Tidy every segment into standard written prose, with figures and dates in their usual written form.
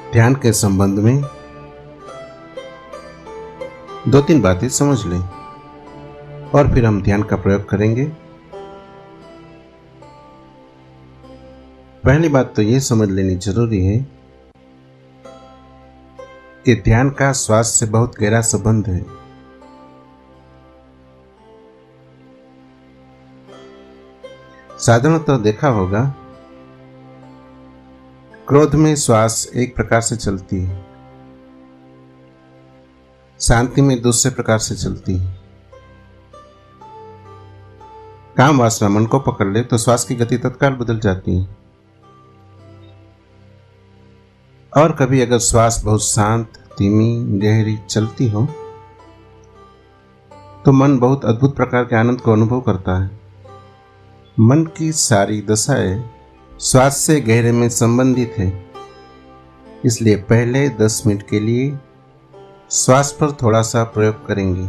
ध्यान के संबंध में दो तीन बातें समझ लें और फिर हम ध्यान का प्रयोग करेंगे। पहली बात तो ये समझ लेनी जरूरी है कि ध्यान का श्वास से बहुत गहरा संबंध है। साधारणतः देखा होगा, क्रोध में श्वास एक प्रकार से चलती है, शांति में दूसरे प्रकार से चलती है। काम वासना मन को पकड़ ले तो श्वास की गति तत्काल बदल जाती है। और कभी अगर श्वास बहुत शांत, धीमी, गहरी चलती हो तो मन बहुत अद्भुत प्रकार के आनंद को अनुभव करता है। मन की सारी दशाएं श्वास से गहरे में संबंधित है। इसलिए पहले 10 मिनट के लिए श्वास पर थोड़ा सा प्रयोग करेंगे।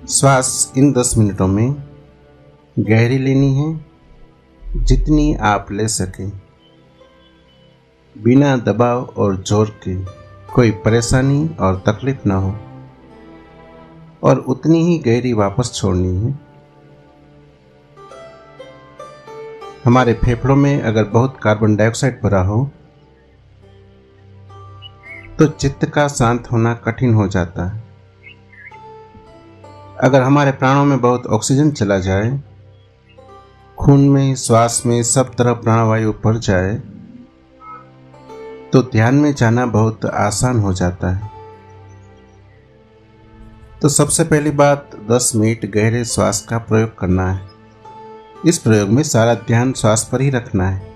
श्वास इन 10 मिनटों में गहरी लेनी है, जितनी आप ले सकें, बिना दबाव और जोर के, कोई परेशानी और तकलीफ ना हो, और उतनी ही गहरी वापस छोड़नी है। हमारे फेफड़ों में अगर बहुत कार्बन डाइऑक्साइड भरा हो तो चित्त का शांत होना कठिन हो जाता है। अगर हमारे प्राणों में बहुत ऑक्सीजन चला जाए, खून में, श्वास में सब तरफ प्राणवायु भर जाए तो ध्यान में जाना बहुत आसान हो जाता है। तो सबसे पहली बात 10 मिनट गहरे श्वास का प्रयोग करना है। इस प्रयोग में सारा ध्यान श्वास पर ही रखना है।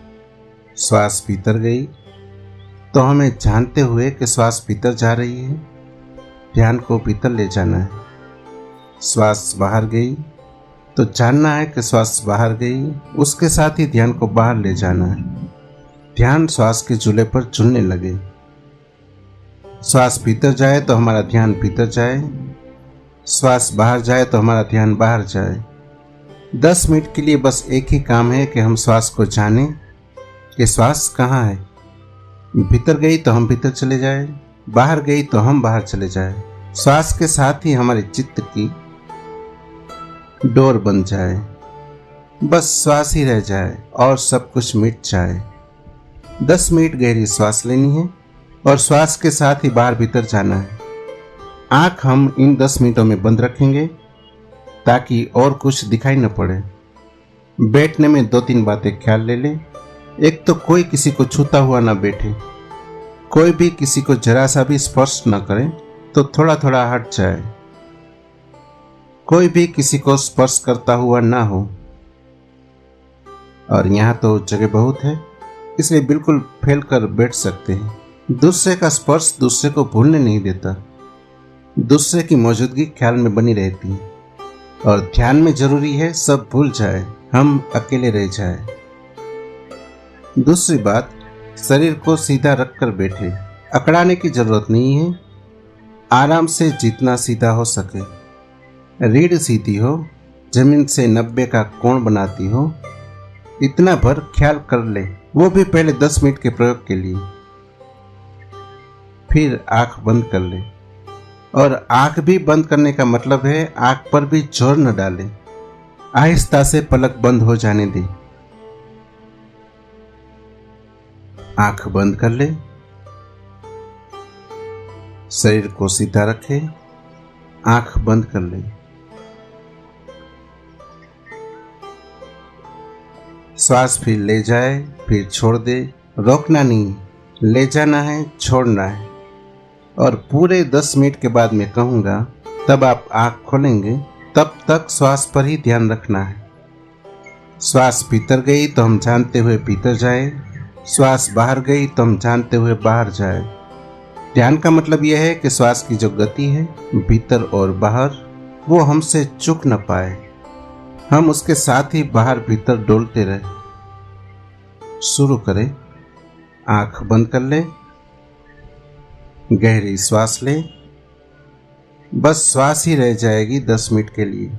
श्वास भीतर गई तो हमें जानते हुए कि श्वास भीतर जा रही है, ध्यान को भीतर ले जाना है। श्वास बाहर गई तो जानना है कि श्वास बाहर गई, उसके साथ ही ध्यान को बाहर ले जाना है। ध्यान श्वास के झूले पर झूलने लगे। श्वास भीतर जाए तो हमारा ध्यान भीतर जाए, श्वास बाहर जाए तो हमारा ध्यान बाहर जाए। 10 मिनट के लिए बस एक ही काम है कि हम श्वास को जानें कि श्वास कहाँ है। भीतर गई तो हम भीतर चले जाए, बाहर गई तो हम बाहर चले जाए। श्वास के साथ ही हमारे चित्त की डोर बन जाए, बस श्वास ही रह जाए और सब कुछ मिट जाए। 10 मिनट गहरी श्वास लेनी है और श्वास के साथ ही बाहर भीतर जाना है। आंख हम इन 10 मिनटों में बंद रखेंगे ताकि और कुछ दिखाई न पड़े। बैठने में 2-3 बातें ख्याल ले लें। एक तो कोई किसी को छूता हुआ ना बैठे, कोई भी किसी को जरा सा भी स्पर्श न करे तो थोड़ा थोड़ा हट जाए, कोई भी किसी को स्पर्श करता हुआ ना हो। और यहाँ तो जगह बहुत है, इसलिए बिल्कुल फैल कर बैठ सकते हैं। दूसरे का स्पर्श दूसरे को भूलने नहीं देता, दूसरे की मौजूदगी ख्याल में बनी रहती है। और ध्यान में जरूरी है सब भूल जाए, हम अकेले रह जाए। दूसरी बात, शरीर को सीधा रखकर बैठे, अकड़ाने की जरूरत नहीं है। आराम से जितना सीधा हो सके, रीढ़ सीधी हो, जमीन से 90 का कोण बनाती हो, इतना भर ख्याल कर ले, वो भी पहले 10 मिनट के प्रयोग के लिए। फिर आंख बंद कर ले, और आंख भी बंद करने का मतलब है आंख पर भी जोर न डालें, आहिस्ता से पलक बंद हो जाने दें। आंख बंद कर ले, शरीर को सीधा रखे, आंख बंद कर ले। श्वास फिर ले जाए, फिर छोड़ दे, रोकना नहीं, ले जाना है, छोड़ना है। और पूरे 10 मिनट के बाद मैं कहूँगा तब आप आँख खोलेंगे, तब तक श्वास पर ही ध्यान रखना है। श्वास भीतर गई तो हम जानते हुए भीतर जाए, श्वास बाहर गई तो हम जानते हुए बाहर जाए। ध्यान का मतलब यह है कि श्वास की जो गति है भीतर और बाहर, वो हमसे चूक न पाए, हम उसके साथ ही बाहर भीतर डोलते रहे। शुरू करें। आँख बंद कर ले, गहरी श्वास ले, बस श्वास ही रह जाएगी 10 मिनट के लिए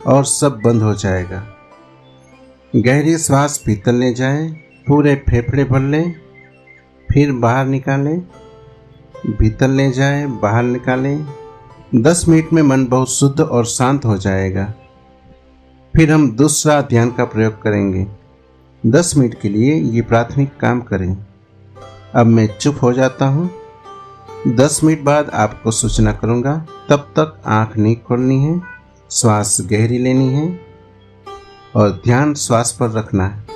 और सब बंद हो जाएगा। गहरी श्वास भीतर ले जाए, पूरे फेफड़े भर ले, फिर बाहर निकालें, भीतर ले जाएं, बाहर निकालें। 10 मिनट में मन बहुत शुद्ध और शांत हो जाएगा। फिर हम दूसरा ध्यान का प्रयोग करेंगे। 10 मिनट के लिए ये प्राथमिक काम करें। अब मैं चुप हो जाता हूँ। 10 मिनट बाद आपको सूचना करूँगा। तब तक आँख नहीं खोलनी है, श्वास गहरी लेनी है और ध्यान श्वास पर रखना है।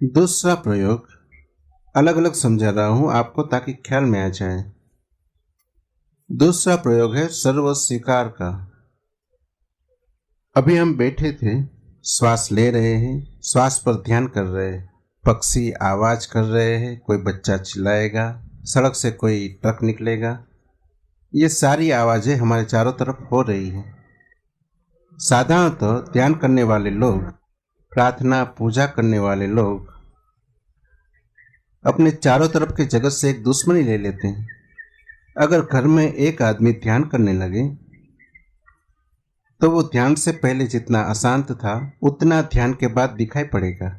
दूसरा प्रयोग अलग अलग समझा रहा हूं आपको ताकि ख्याल में आ जाए। दूसरा प्रयोग है सर्व स्वीकार का। अभी हम बैठे थे, श्वास ले रहे हैं, श्वास पर ध्यान कर रहे हैं, पक्षी आवाज कर रहे हैं, कोई बच्चा चिल्लाएगा, सड़क से कोई ट्रक निकलेगा। ये सारी आवाजें हमारे चारों तरफ हो रही हैं। साधारणतः ध्यान करने वाले लोग, प्रार्थना पूजा करने वाले लोग अपने चारों तरफ के जगत से एक दुश्मनी ले लेते हैं। अगर घर में एक आदमी ध्यान करने लगे तो वो ध्यान से पहले जितना अशांत था उतना ध्यान के बाद दिखाई पड़ेगा।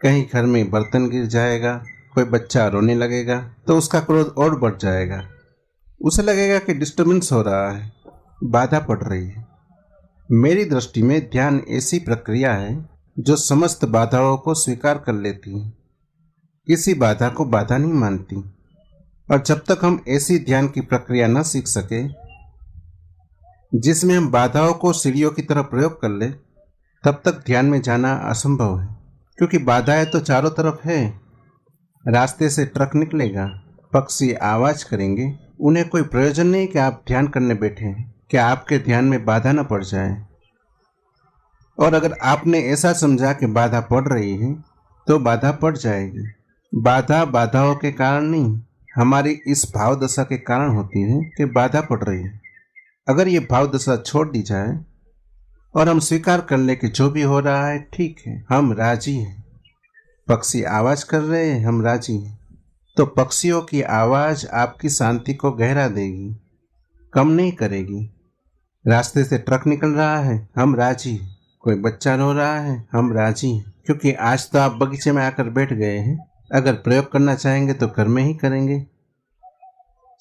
कहीं घर में बर्तन गिर जाएगा, कोई बच्चा रोने लगेगा तो उसका क्रोध और बढ़ जाएगा। उसे लगेगा कि डिस्टर्बेंस हो रहा है, बाधा पड़ रही है। मेरी दृष्टि में ध्यान ऐसी प्रक्रिया है जो समस्त बाधाओं को स्वीकार कर लेती है, किसी बाधा को बाधा नहीं मानती। और जब तक हम ऐसी ध्यान की प्रक्रिया न सीख सके जिसमें हम बाधाओं को सीढ़ियों की तरह प्रयोग कर ले, तब तक ध्यान में जाना असंभव है। क्योंकि बाधाएं तो चारों तरफ है। रास्ते से ट्रक निकलेगा, पक्षी आवाज करेंगे, उन्हें कोई प्रयोजन नहीं कि आप ध्यान करने बैठे हैं, कि आपके ध्यान में बाधा न पड़ जाए। और अगर आपने ऐसा समझा कि बाधा पड़ रही है तो बाधा पड़ जाएगी। बाधा बाधाओं के कारण नहीं, हमारी इस भाव दशा के कारण होती है कि बाधा पड़ रही है। अगर ये भाव दशा छोड़ दी जाए और हम स्वीकार कर ले कि जो भी हो रहा है ठीक है, हम राजी हैं, पक्षी आवाज कर रहे हैं, हम राजी हैं, तो पक्षियों की आवाज आपकी शांति को गहरा देगी, कम नहीं करेगी। रास्ते से ट्रक निकल रहा है, हम राजी हैं, कोई बच्चा रो रहा है, हम राजी हैं, क्योंकि आज तो आप बगीचे में आकर बैठ गए हैं। अगर प्रयोग करना चाहेंगे तो घर में ही करेंगे।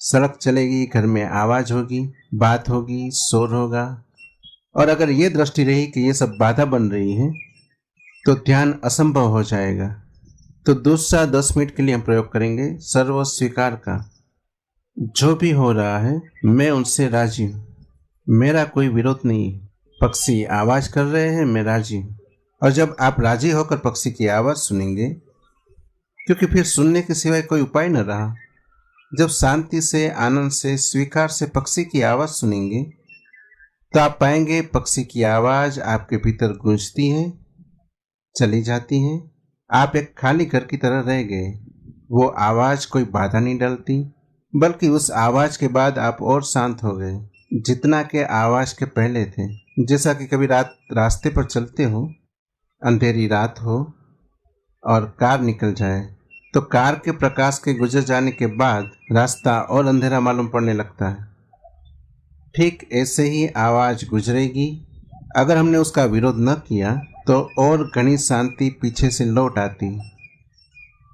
सड़क चलेगी, घर में आवाज होगी, बात होगी, शोर होगा। और अगर ये दृष्टि रही कि ये सब बाधा बन रही है तो ध्यान असंभव हो जाएगा। तो दूसरा 10 मिनट के लिए हम प्रयोग करेंगे सर्व स्वीकार का। जो भी हो रहा है मैं उनसे राजी हूँ, मेरा कोई विरोध नहीं। पक्षी आवाज कर रहे हैं, मैं राजी हूँ। और जब आप राजी होकर पक्षी की आवाज सुनेंगे, क्योंकि फिर सुनने के सिवाय कोई उपाय न रहा, जब शांति से, आनंद से, स्वीकार से पक्षी की आवाज सुनेंगे तो आप पाएंगे पक्षी की आवाज आपके भीतर गूंजती है, चली जाती है। आप एक खाली घर की तरह रह गए। वो आवाज कोई बाधा नहीं डालती, बल्कि उस आवाज के बाद आप और शांत हो गए जितना के आवाज के पहले थे। जैसा कि कभी रात रास्ते पर चलते हो, अंधेरी रात हो और कार निकल जाए, तो कार के प्रकाश के गुजर जाने के बाद रास्ता और अंधेरा मालूम पड़ने लगता है। ठीक ऐसे ही आवाज गुजरेगी। अगर हमने उसका विरोध न किया तो और घनी शांति पीछे से लौट आती।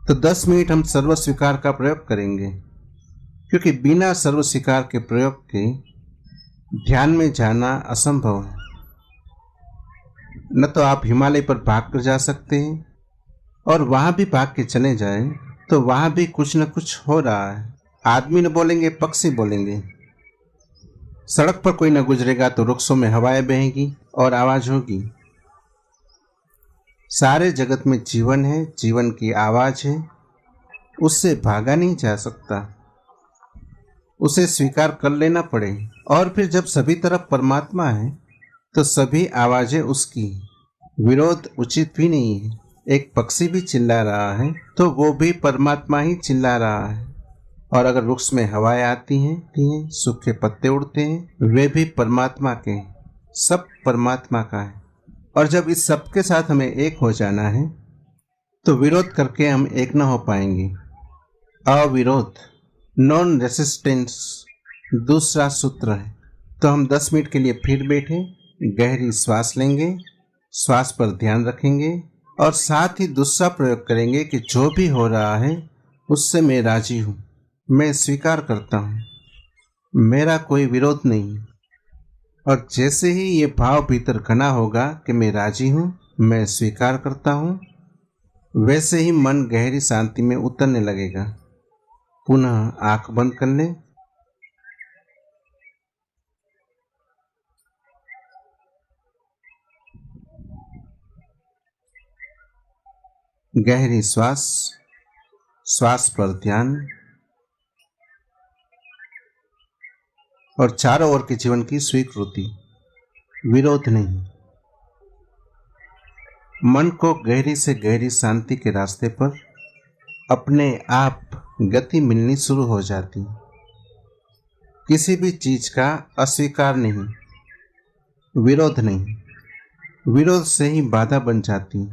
तो 10 मिनट हम सर्व स्वीकार का प्रयोग करेंगे, क्योंकि बिना सर्व स्वीकार के प्रयोग के ध्यान में जाना असंभव है। न तो आप हिमालय पर भाग कर जा सकते हैं, और वहां भी भाग के चले जाएं तो वहां भी कुछ न कुछ हो रहा है। आदमी न बोलेंगे, पक्षी बोलेंगे। सड़क पर कोई न गुजरेगा तो वृक्षों में हवाएं बहेंगी और आवाज होगी। सारे जगत में जीवन है, जीवन की आवाज है, उससे भागा नहीं जा सकता, उसे स्वीकार कर लेना पड़े। और फिर जब सभी तरफ परमात्मा है तो सभी आवाजें उसकी, विरोध उचित भी नहीं है। एक पक्षी भी चिल्ला रहा है तो वो भी परमात्मा ही चिल्ला रहा है। और अगर वृक्ष में हवाएं आती हैं, सूखे पत्ते उड़ते हैं, वे भी परमात्मा के हैं। सब परमात्मा का है। और जब इस सब के साथ हमें एक हो जाना है तो विरोध करके हम एक न हो पाएंगे। अविरोध, नॉन रेसिस्टेंस दूसरा सूत्र है। तो हम 10 मिनट के लिए फिर बैठे, गहरी श्वास लेंगे, श्वास पर ध्यान रखेंगे और साथ ही दूसरा प्रयोग करेंगे कि जो भी हो रहा है उससे मैं राजी हूँ, मैं स्वीकार करता हूँ, मेरा कोई विरोध नहीं। और जैसे ही ये भाव भीतर घना होगा कि मैं राजी हूँ, मैं स्वीकार करता हूँ, वैसे ही मन गहरी शांति में उतरने लगेगा। पुनः आंख बंद कर लें। गहरी श्वास, श्वास पर ध्यान और चारों ओर के जीवन की स्वीकृति, विरोध नहीं। मन को गहरी से गहरी शांति के रास्ते पर अपने आप गति मिलनी शुरू हो जाती। किसी भी चीज का अस्वीकार नहीं, विरोध नहीं, विरोध से ही बाधा बन जाती।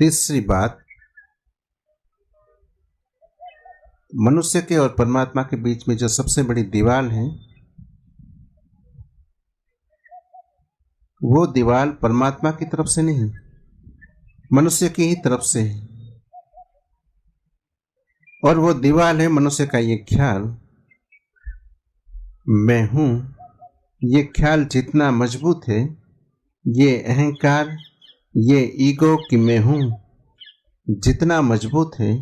तीसरी बात, मनुष्य के और परमात्मा के बीच में जो सबसे बड़ी दीवार है, वो दीवार परमात्मा की तरफ से नहीं, मनुष्य की ही तरफ से है। और वो दीवार है मनुष्य का ये ख्याल, मैं हूं। ये ख्याल जितना मजबूत है, ये अहंकार, ये ईगो कि मैं हूं जितना मजबूत है,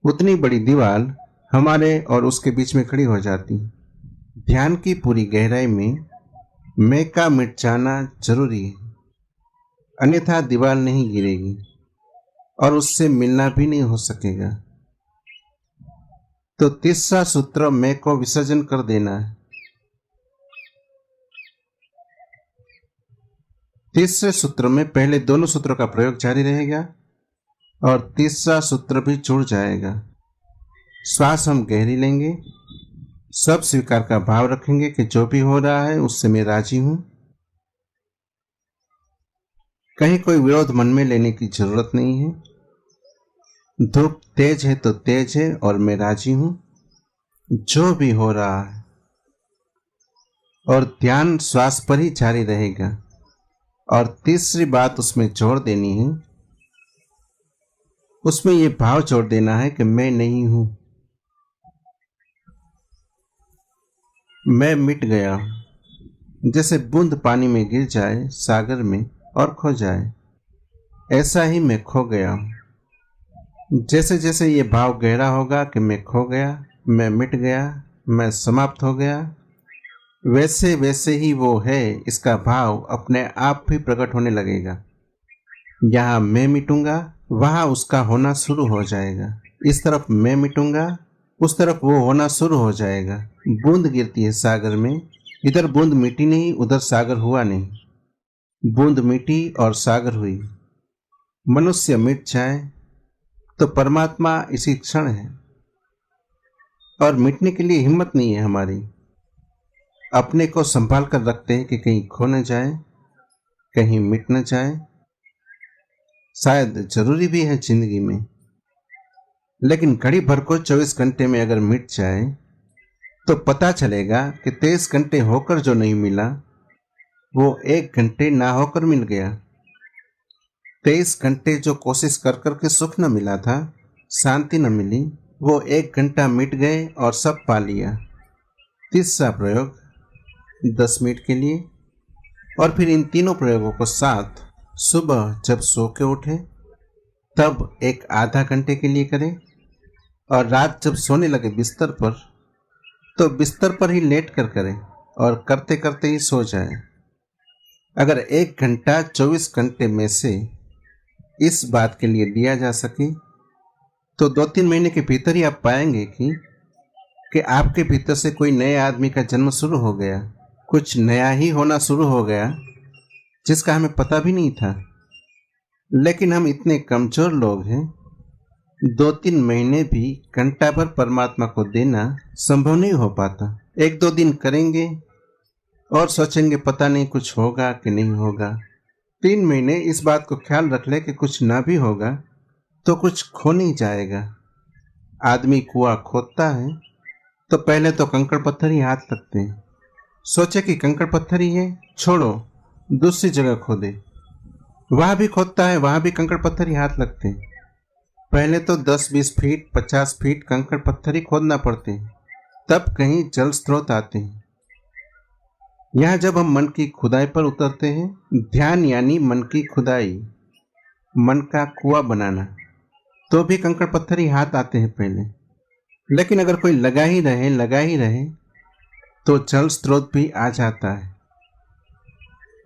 उतनी बड़ी दीवार हमारे और उसके बीच में खड़ी हो जाती है। ध्यान की पूरी गहराई में मैं का मिट जाना जरूरी है, अन्यथा दीवार नहीं गिरेगी और उससे मिलना भी नहीं हो सकेगा। तो तीसरा सूत्र मैं को विसर्जन कर देना है। तीसरे सूत्र में पहले दोनों सूत्रों का प्रयोग जारी रहेगा और तीसरा सूत्र भी जुड़ जाएगा। श्वास हम गहरी लेंगे, सब स्वीकार का भाव रखेंगे कि जो भी हो रहा है उससे मैं राजी हूं। कहीं कोई विरोध मन में लेने की जरूरत नहीं है। धूप तेज है तो तेज है और मैं राजी हूं जो भी हो रहा है। और ध्यान श्वास पर ही जारी रहेगा। और तीसरी बात उसमें जोड़ देनी है, उसमें यह भाव जोड़ देना है कि मैं नहीं हूं, मैं मिट गया। जैसे बूंद पानी में गिर जाए सागर में और खो जाए, ऐसा ही मैं खो गया। जैसे जैसे ये भाव गहरा होगा कि मैं खो गया, मैं मिट गया, मैं समाप्त हो गया, वैसे वैसे ही वो है इसका भाव अपने आप भी प्रकट होने लगेगा। यहाँ मैं मिटूंगा, वहां उसका होना शुरू हो जाएगा। इस तरफ मैं मिटूंगा, उस तरफ वो होना शुरू हो जाएगा। बूंद गिरती है सागर में, इधर बूंद मिटी नहीं, उधर सागर हुआ नहीं। बूंद मिटी और सागर हुई। मनुष्य मिट जाए तो परमात्मा इसी क्षण है, और मिटने के लिए हिम्मत नहीं है हमारी। अपने को संभाल कर रखते हैं कि कहीं खो न जाए, कहीं मिट न जाए। शायद जरूरी भी है जिंदगी में, लेकिन घड़ी भर को 24 घंटे में अगर मिट जाए तो पता चलेगा कि 23 घंटे होकर जो नहीं मिला वो 1 घंटे ना होकर मिल गया। 23 घंटे जो कोशिश कर करके सुख न मिला था, शांति न मिली, वो 1 घंटा मिट गए और सब पा लिया। तीसरा प्रयोग 10 मिनट के लिए, और फिर इन तीनों प्रयोगों को साथ सुबह जब सो के उठे तब एक आधा घंटे के लिए करें, और रात जब सोने लगे बिस्तर पर तो बिस्तर पर ही लेट कर करें और करते करते ही सो जाए। अगर 1 घंटा 24 घंटे में से इस बात के लिए दिया जा सके तो 2-3 महीने के भीतर ही आप पाएंगे कि आपके भीतर से कोई नए आदमी का जन्म शुरू हो गया, कुछ नया ही होना शुरू हो गया जिसका हमें पता भी नहीं था। लेकिन हम इतने कमजोर लोग हैं, 2-3 महीने भी घंटा भर परमात्मा को देना संभव नहीं हो पाता। 1-2 दिन करेंगे और सोचेंगे पता नहीं कुछ होगा कि नहीं होगा। 3 महीने इस बात को ख्याल रख ले कि कुछ ना भी होगा तो कुछ खो नहीं जाएगा। आदमी कुआं खोदता है तो पहले तो कंकड़ पत्थर ही हाथ लगते हैं। सोचे कि कंकड़ पत्थर ही है, छोड़ो दूसरी जगह खोदे। वहां भी खोदता है, वहां भी कंकड़ पत्थर ही हाथ लगते हैं। पहले तो 10-20 फीट 50 फीट कंकड़ पत्थर ही खोदना पड़ते हैं, तब कहीं जल स्रोत आते हैं। यहाँ जब हम मन की खुदाई पर उतरते हैं, ध्यान यानी मन की खुदाई, मन का कुआं बनाना, तो भी कंकड़ पत्थर ही हाथ आते हैं पहले। लेकिन अगर कोई लगा ही रहे तो जल स्रोत भी आ जाता है।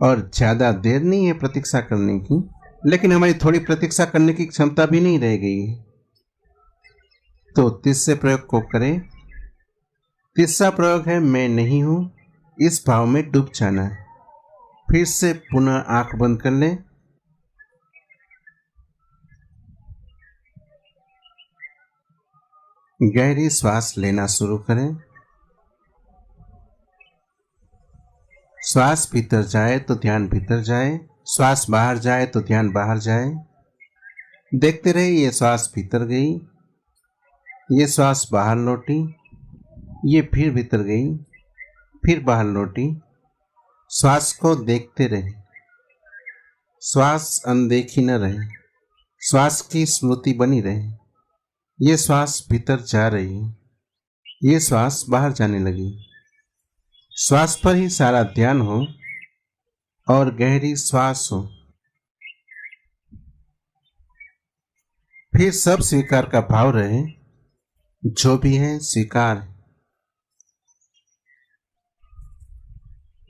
और ज्यादा देर नहीं है प्रतीक्षा करने की, लेकिन हमारी थोड़ी प्रतीक्षा करने की क्षमता भी नहीं रह गई है। तो तीसरे प्रयोग को करें। तीसरा प्रयोग है मैं नहीं हूं, इस भाव में डूब जाना है। फिर से पुनः आंख बंद कर लें। गहरी श्वास लेना शुरू करें। श्वास भीतर जाए तो ध्यान भीतर जाए, श्वास बाहर जाए तो ध्यान बाहर जाए। देखते रहे ये श्वास भीतर गई, ये श्वास बाहर लौटी, ये फिर भीतर गई, फिर बाहर लौटी। श्वास को देखते रहे, श्वास अनदेखी न रहे, श्वास की स्मृति बनी रहे। ये श्वास भीतर जा रही है, ये श्वास बाहर जाने लगी। श्वास पर ही सारा ध्यान हो और गहरी श्वास हो। फिर सब स्वीकार का भाव रहे, जो भी है स्वीकार है,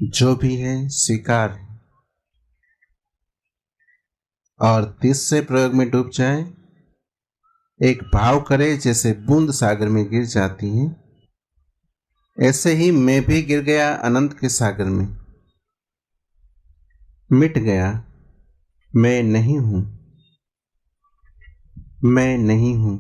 जो भी है स्वीकार है। और तीसरे प्रयोग में डूब जाए, एक भाव करे जैसे बूंद सागर में गिर जाती है, ऐसे ही मैं भी गिर गया अनंत के सागर में। मिट गया, मैं नहीं हूं, मैं नहीं हूं।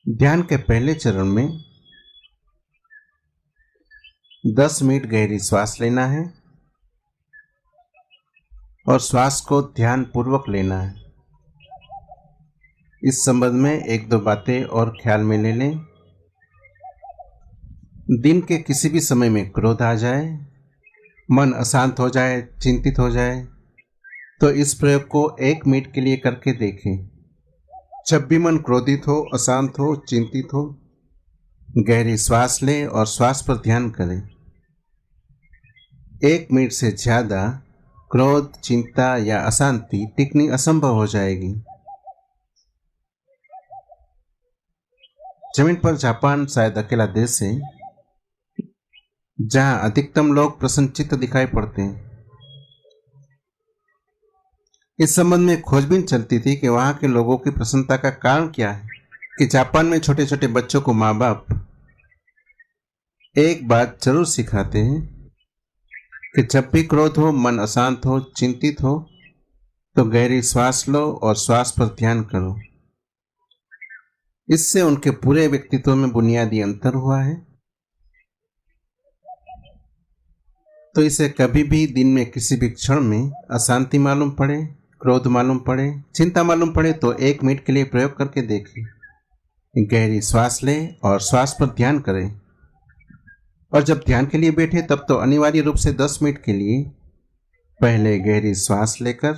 ध्यान के पहले चरण में 10 मिनट गहरी श्वास लेना है और श्वास को ध्यान पूर्वक लेना है। इस संबंध में एक दो बातें और ख्याल में ले लें। दिन के किसी भी समय में क्रोध आ जाए, मन अशांत हो जाए, चिंतित हो जाए, तो इस प्रयोग को 1 मिनट के लिए करके देखें। जब भी मन क्रोधित हो, अशांत हो, चिंतित हो, गहरी श्वास लें और श्वास पर ध्यान करें। 1 मिनट से ज्यादा क्रोध, चिंता या अशांति टिकनी असंभव हो जाएगी। जमीन पर जापान शायद अकेला देश है जहां अधिकतम लोग प्रसन्नचित्त दिखाई पड़ते हैं। इस संबंध में खोजबीन चलती थी कि वहां के लोगों की प्रसन्नता का कारण क्या है। कि जापान में छोटे छोटे बच्चों को माँ बाप एक बात जरूर सिखाते हैं कि जब भी क्रोध हो, मन अशांत हो, चिंतित हो, तो गहरी श्वास लो और श्वास पर ध्यान करो। इससे उनके पूरे व्यक्तित्व में बुनियादी अंतर हुआ है। तो इसे कभी भी दिन में किसी भी क्षण में अशांति मालूम पड़े, क्रोध मालूम पड़े, चिंता मालूम पड़े, तो 1 मिनट के लिए प्रयोग करके देखें। गहरी श्वास लें और श्वास पर ध्यान करें। और जब ध्यान के लिए बैठे तब तो अनिवार्य रूप से 10 मिनट के लिए पहले गहरी श्वास लेकर,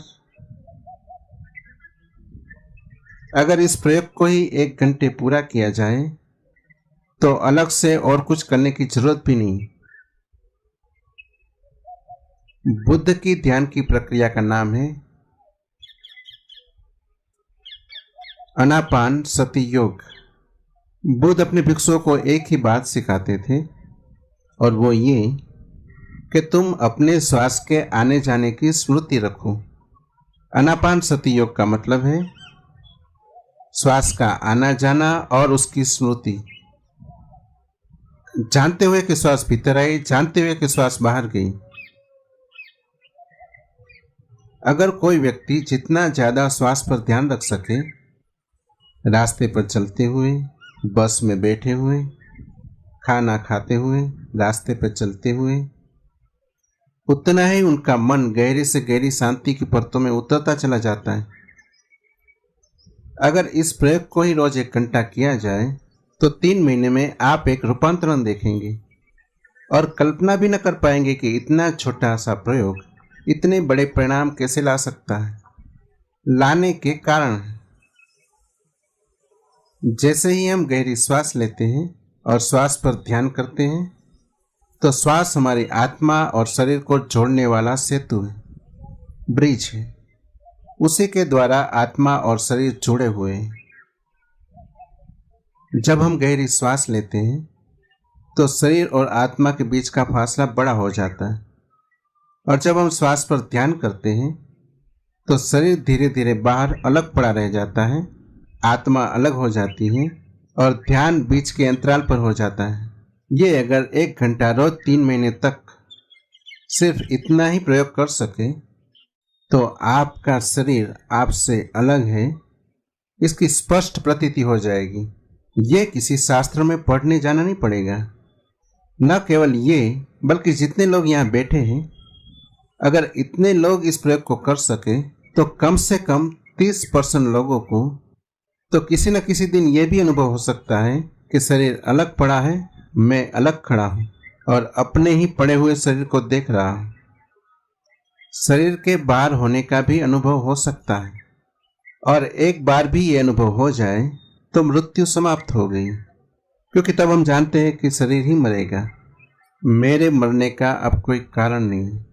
अगर इस प्रयोग को ही 1 घंटे पूरा किया जाए तो अलग से और कुछ करने की जरूरत भी नहीं। बुद्ध की ध्यान की प्रक्रिया का नाम है आनापान सति योग। बुद्ध अपने भिक्षुओं को एक ही बात सिखाते थे और वो ये कि तुम अपने श्वास के आने जाने की स्मृति रखो। आनापान सति योग का मतलब है श्वास का आना जाना और उसकी स्मृति, जानते हुए कि श्वास भीतर आई, जानते हुए कि श्वास बाहर गई। अगर कोई व्यक्ति जितना ज्यादा श्वास पर ध्यान रख सके, रास्ते पर चलते हुए, बस में बैठे हुए, खाना खाते हुए, रास्ते पर चलते हुए, उतना ही उनका मन गहरी से गहरी शांति की परतों में उतरता चला जाता है। अगर इस प्रयोग को ही रोज 1 घंटा किया जाए तो 3 महीने में आप एक रूपांतरण देखेंगे और कल्पना भी न कर पाएंगे कि इतना छोटा सा प्रयोग इतने बड़े परिणाम कैसे ला सकता है। लाने के कारण जैसे ही हम गहरी श्वास लेते हैं और श्वास पर ध्यान करते हैं तो श्वास हमारी आत्मा और शरीर को जोड़ने वाला सेतु है, ब्रिज है। उसी के द्वारा आत्मा और शरीर जुड़े हुए हैं। जब हम गहरी श्वास लेते हैं तो शरीर और आत्मा के बीच का फासला बड़ा हो जाता है और जब हम श्वास पर ध्यान करते हैं तो शरीर धीरे धीरे बाहर अलग पड़ा रह जाता है, आत्मा अलग हो जाती है और ध्यान बीच के अंतराल पर हो जाता है। ये अगर 1 घंटा रोज 3 महीने तक सिर्फ इतना ही प्रयोग कर सके तो आपका शरीर आपसे अलग है, इसकी स्पष्ट प्रतीति हो जाएगी। ये किसी शास्त्र में पढ़ने जाना नहीं पड़ेगा। न केवल ये, बल्कि जितने लोग यहाँ बैठे हैं, अगर इतने लोग इस प्रयोग को कर सके तो कम से कम 30% लोगों को तो किसी न किसी दिन ये भी अनुभव हो सकता है कि शरीर अलग पड़ा है, मैं अलग खड़ा हूँ और अपने ही पड़े हुए शरीर को देख रहा हूँ। शरीर के बाहर होने का भी अनुभव हो सकता है और एक बार भी ये अनुभव हो जाए तो मृत्यु समाप्त हो गई, क्योंकि तब हम जानते हैं कि शरीर ही मरेगा, मेरे मरने का अब कोई कारण नहीं है।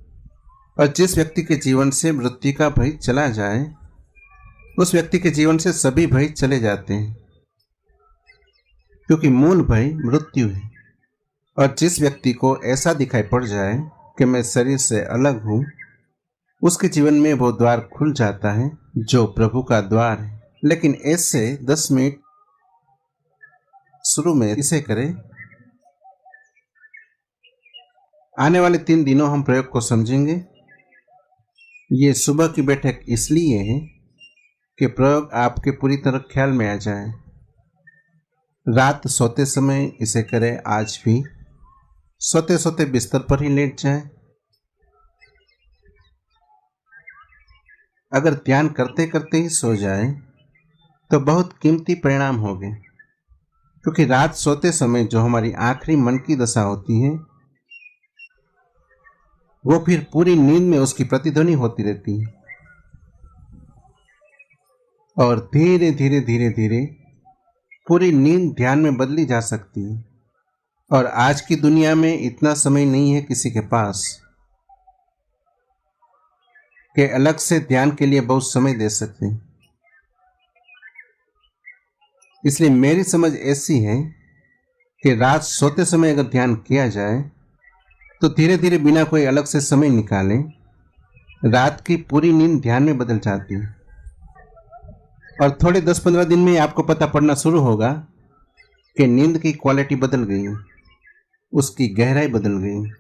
और जिस व्यक्ति के जीवन से मृत्यु का भय चला जाए उस व्यक्ति के जीवन से सभी भय चले जाते हैं, क्योंकि मूल भय मृत्यु है। और जिस व्यक्ति को ऐसा दिखाई पड़ जाए कि मैं शरीर से अलग हूँ, उसके जीवन में वो द्वार खुल जाता है जो प्रभु का द्वार है। लेकिन ऐसे 10 मिनट शुरू में इसे करें। आने वाले 3 दिनों हम प्रयोग को समझेंगे। ये सुबह की बैठक इसलिए है कि प्रयोग आपके पूरी तरह ख्याल में आ जाए। रात सोते समय इसे करें। आज भी सोते सोते बिस्तर पर ही लेट जाए। अगर ध्यान करते करते ही सो जाए तो बहुत कीमती परिणाम होंगे, क्योंकि रात सोते समय जो हमारी आखिरी मन की दशा होती है वो फिर पूरी नींद में उसकी प्रतिध्वनि होती रहती है और धीरे धीरे धीरे धीरे पूरी नींद ध्यान में बदली जा सकती है। और आज की दुनिया में इतना समय नहीं है किसी के पास कि अलग से ध्यान के लिए बहुत समय दे सकते हैं। इसलिए मेरी समझ ऐसी है कि रात सोते समय अगर ध्यान किया जाए तो धीरे धीरे बिना कोई अलग से समय निकाले रात की पूरी नींद ध्यान में बदल जाती है। और थोड़े 10-15 दिन में आपको पता पड़ना शुरू होगा कि नींद की क्वालिटी बदल गई, उसकी गहराई बदल गई।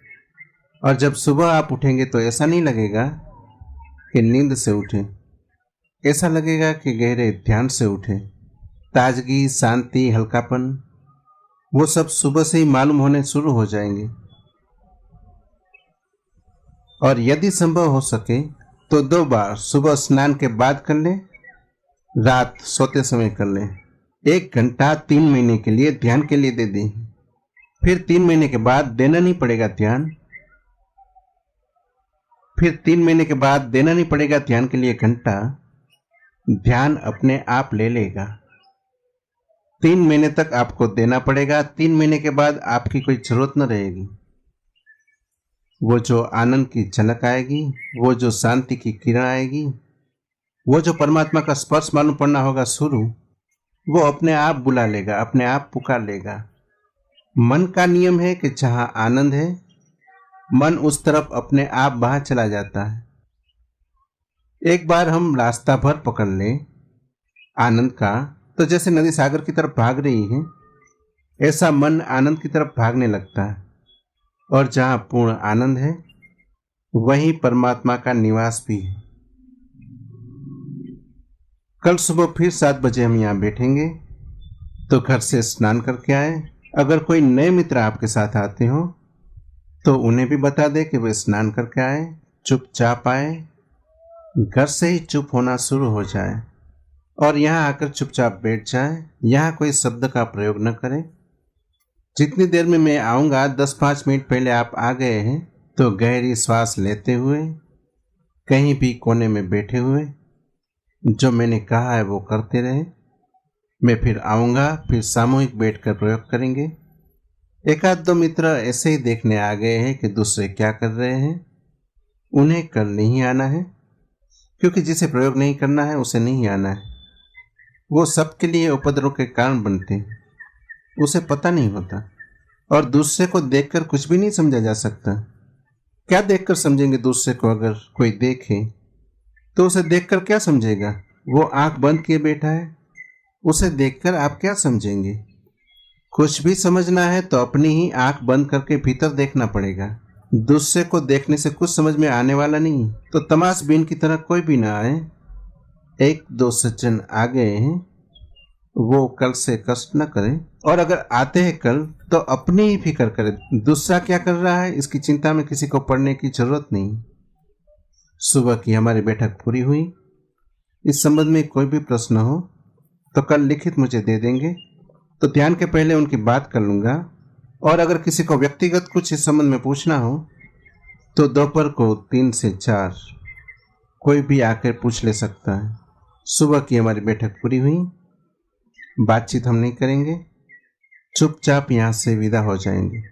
और जब सुबह आप उठेंगे तो ऐसा नहीं लगेगा कि नींद से उठे, ऐसा लगेगा कि गहरे ध्यान से उठे। ताजगी, शांति, हल्कापन वो सब सुबह से ही मालूम होने शुरू हो जाएंगे। और यदि संभव हो सके तो 2 बार सुबह स्नान के बाद कर लें, रात सोते समय कर लें। 1 घंटा 3 महीने के लिए ध्यान के लिए दे दें। फिर 3 महीने के बाद देना नहीं पड़ेगा ध्यान। फिर 3 महीने के बाद देना नहीं पड़ेगा ध्यान के लिए 1 घंटा। ध्यान अपने आप ले लेगा। 3 महीने तक आपको देना पड़ेगा। 3 महीने के बाद आपकी कोई जरूरत न रहेगी। वो जो आनंद की झलक आएगी, वो जो शांति की किरण आएगी, वो जो परमात्मा का स्पर्श मालूम पड़ना होगा शुरू, वो अपने आप बुला लेगा, अपने आप पुकार लेगा। मन का नियम है कि जहां आनंद है मन उस तरफ अपने आप बाहर चला जाता है। एक बार हम रास्ता भर पकड़ लें आनंद का तो जैसे नदी सागर की तरफ भाग रही है ऐसा मन आनंद की तरफ भागने लगता है। और जहां पूर्ण आनंद है वहीं परमात्मा का निवास भी है। कल सुबह फिर 7 बजे हम यहाँ बैठेंगे, तो घर से स्नान करके आए। अगर कोई नए मित्र आपके साथ आते हो तो उन्हें भी बता दे कि वे स्नान करके आए, चुपचाप आए, घर से ही चुप होना शुरू हो जाए और यहाँ आकर चुपचाप बैठ जाए। यहाँ कोई शब्द का प्रयोग न करें। जितनी देर में मैं आऊँगा 10-5 मिनट पहले आप आ गए हैं, तो गहरी सांस लेते हुए कहीं भी कोने में बैठे हुए जो मैंने कहा है वो करते रहे। मैं फिर आऊँगा, फिर सामूहिक बैठकर प्रयोग करेंगे। 1-2 मित्र ऐसे ही देखने आ गए हैं कि दूसरे क्या कर रहे हैं, उन्हें कल नहीं आना है, क्योंकि जिसे प्रयोग नहीं करना है उसे नहीं आना है। वो सबके लिए उपद्रव के कारण बनते हैं, उसे पता नहीं होता। और दूसरे को देखकर कुछ भी नहीं समझा जा सकता। क्या देखकर समझेंगे दूसरे को? अगर कोई देखे तो उसे देखकर क्या समझेगा? वो आंख बंद किए बैठा है, उसे देखकर आप क्या समझेंगे? कुछ भी समझना है तो अपनी ही आंख बंद करके भीतर देखना पड़ेगा। दूसरे को देखने से कुछ समझ में आने वाला नहीं, तो तमाशबीन की तरह कोई भी ना आए। 1-2 सज्जन आ गए हैं, वो कल से कष्ट न करें। और अगर आते हैं कल तो अपनी ही फिक्र करें, दूसरा क्या कर रहा है इसकी चिंता में किसी को पड़ने की जरूरत नहीं। सुबह की हमारी बैठक पूरी हुई। इस संबंध में कोई भी प्रश्न हो तो कल लिखित मुझे दे देंगे, तो ध्यान के पहले उनकी बात कर लूँगा। और अगर किसी को व्यक्तिगत कुछ इस संबंध में पूछना हो तो दोपहर को 3 से 4 कोई भी आकर पूछ ले सकता है। सुबह की हमारी बैठक पूरी हुई। बातचीत हम नहीं करेंगे, चुपचाप यहाँ से विदा हो जाएंगे।